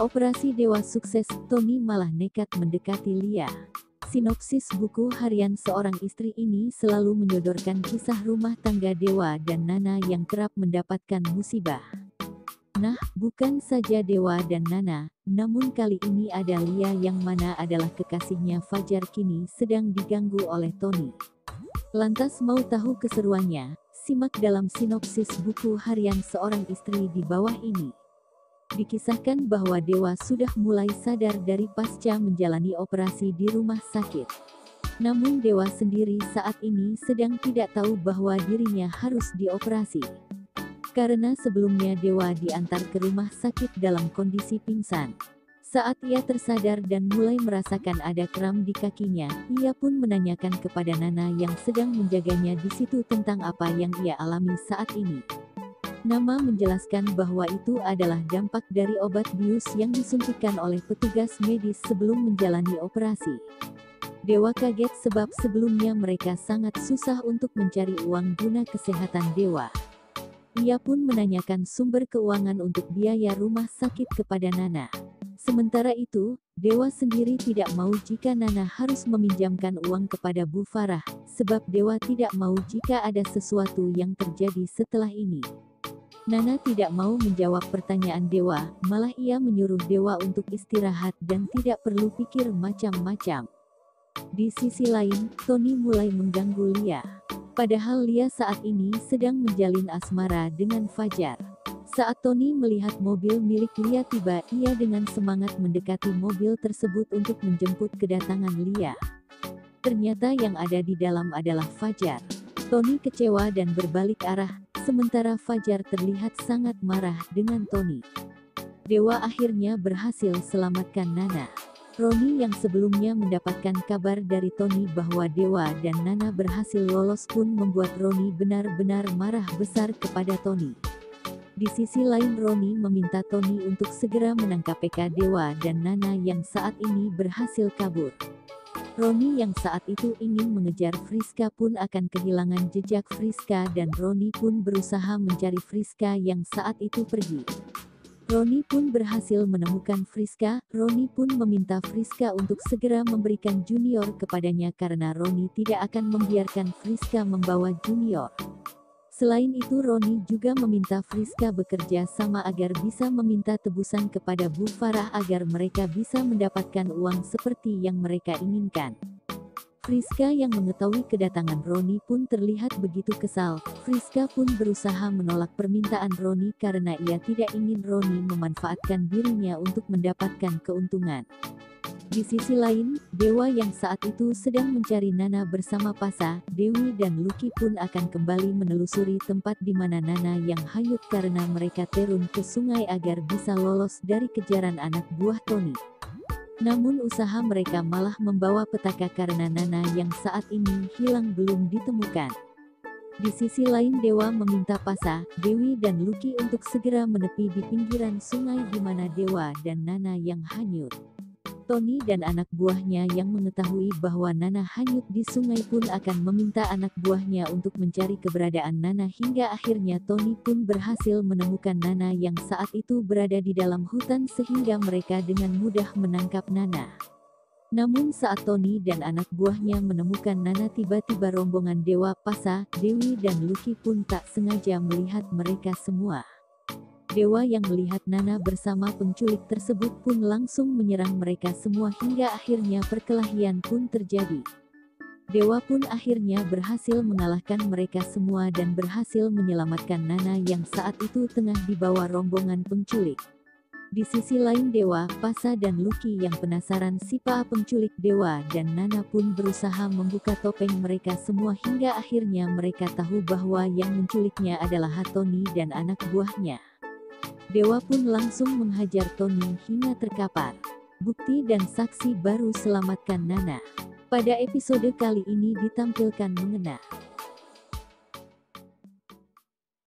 Operasi Dewa sukses, Tony malah nekat mendekati Lia. Sinopsis buku harian seorang istri ini selalu menyodorkan kisah rumah tangga Dewa dan Nana yang kerap mendapatkan musibah. Nah, bukan saja Dewa dan Nana, namun kali ini ada Lia yang mana adalah kekasihnya Fajar kini sedang diganggu oleh Tony. Lantas mau tahu keseruannya? Simak dalam sinopsis buku harian seorang istri di bawah ini. Dikisahkan bahwa Dewa sudah mulai sadar dari pasca menjalani operasi di rumah sakit. Namun Dewa sendiri saat ini sedang tidak tahu bahwa dirinya harus dioperasi. Karena sebelumnya Dewa diantar ke rumah sakit dalam kondisi pingsan. Saat ia tersadar dan mulai merasakan ada kram di kakinya, ia pun menanyakan kepada Nana yang sedang menjaganya di situ tentang apa yang ia alami saat ini. Nama menjelaskan bahwa itu adalah dampak dari obat bius yang disuntikan oleh petugas medis sebelum menjalani operasi. Dewa kaget sebab sebelumnya mereka sangat susah untuk mencari uang guna kesehatan Dewa. Ia pun menanyakan sumber keuangan untuk biaya rumah sakit kepada Nana. Sementara itu, Dewa sendiri tidak mau jika Nana harus meminjamkan uang kepada Bu Farah, sebab Dewa tidak mau jika ada sesuatu yang terjadi setelah ini. Nana tidak mau menjawab pertanyaan Dewa, malah ia menyuruh Dewa untuk istirahat dan tidak perlu pikir macam-macam. Di sisi lain, Tony mulai mengganggu Lia. Padahal Lia saat ini sedang menjalin asmara dengan Fajar. Saat Tony melihat mobil milik Lia tiba, ia dengan semangat mendekati mobil tersebut untuk menjemput kedatangan Lia. Ternyata yang ada di dalam adalah Fajar. Tony kecewa dan berbalik arah, sementara Fajar terlihat sangat marah dengan Tony. Dewa akhirnya berhasil selamatkan Nana. Roni yang sebelumnya mendapatkan kabar dari Tony bahwa Dewa dan Nana berhasil lolos pun membuat Roni benar-benar marah besar kepada Tony. Di sisi lain Roni meminta Tony untuk segera menangkap PK Dewa dan Nana yang saat ini berhasil kabur. Roni yang saat itu ingin mengejar Friska pun akan kehilangan jejak Friska dan Roni pun berusaha mencari Friska yang saat itu pergi. Roni pun berhasil menemukan Friska. Roni pun meminta Friska untuk segera memberikan Junior kepadanya karena Roni tidak akan membiarkan Friska membawa Junior. Selain itu Roni juga meminta Friska bekerja sama agar bisa meminta tebusan kepada Bu Farah agar mereka bisa mendapatkan uang seperti yang mereka inginkan. Friska yang mengetahui kedatangan Roni pun terlihat begitu kesal. Friska pun berusaha menolak permintaan Roni karena ia tidak ingin Roni memanfaatkan dirinya untuk mendapatkan keuntungan. Di sisi lain, Dewa yang saat itu sedang mencari Nana bersama Pasa, Dewi dan Lucky pun akan kembali menelusuri tempat di mana Nana yang hanyut karena mereka terjun ke sungai agar bisa lolos dari kejaran anak buah Tony. Namun usaha mereka malah membawa petaka karena Nana yang saat ini hilang belum ditemukan. Di sisi lain Dewa meminta Pasa, Dewi dan Lucky untuk segera menepi di pinggiran sungai di mana Dewa dan Nana yang hanyut. Tony dan anak buahnya yang mengetahui bahwa Nana hanyut di sungai pun akan meminta anak buahnya untuk mencari keberadaan Nana hingga akhirnya Tony pun berhasil menemukan Nana yang saat itu berada di dalam hutan sehingga mereka dengan mudah menangkap Nana. Namun saat Tony dan anak buahnya menemukan Nana tiba-tiba rombongan Dewa, Pasa, Dewi dan Lucky pun tak sengaja melihat mereka semua. Dewa yang melihat Nana bersama penculik tersebut pun langsung menyerang mereka semua hingga akhirnya perkelahian pun terjadi. Dewa pun akhirnya berhasil mengalahkan mereka semua dan berhasil menyelamatkan Nana yang saat itu tengah dibawa rombongan penculik. Di sisi lain Dewa, Pasa dan Lucky yang penasaran siapa penculik Dewa dan Nana pun berusaha membuka topeng mereka semua hingga akhirnya mereka tahu bahwa yang menculiknya adalah Tony dan anak buahnya. Dewa pun langsung menghajar Tony hingga terkapar. Bukti dan saksi baru selamatkan Nana. Pada episode kali ini ditampilkan mengena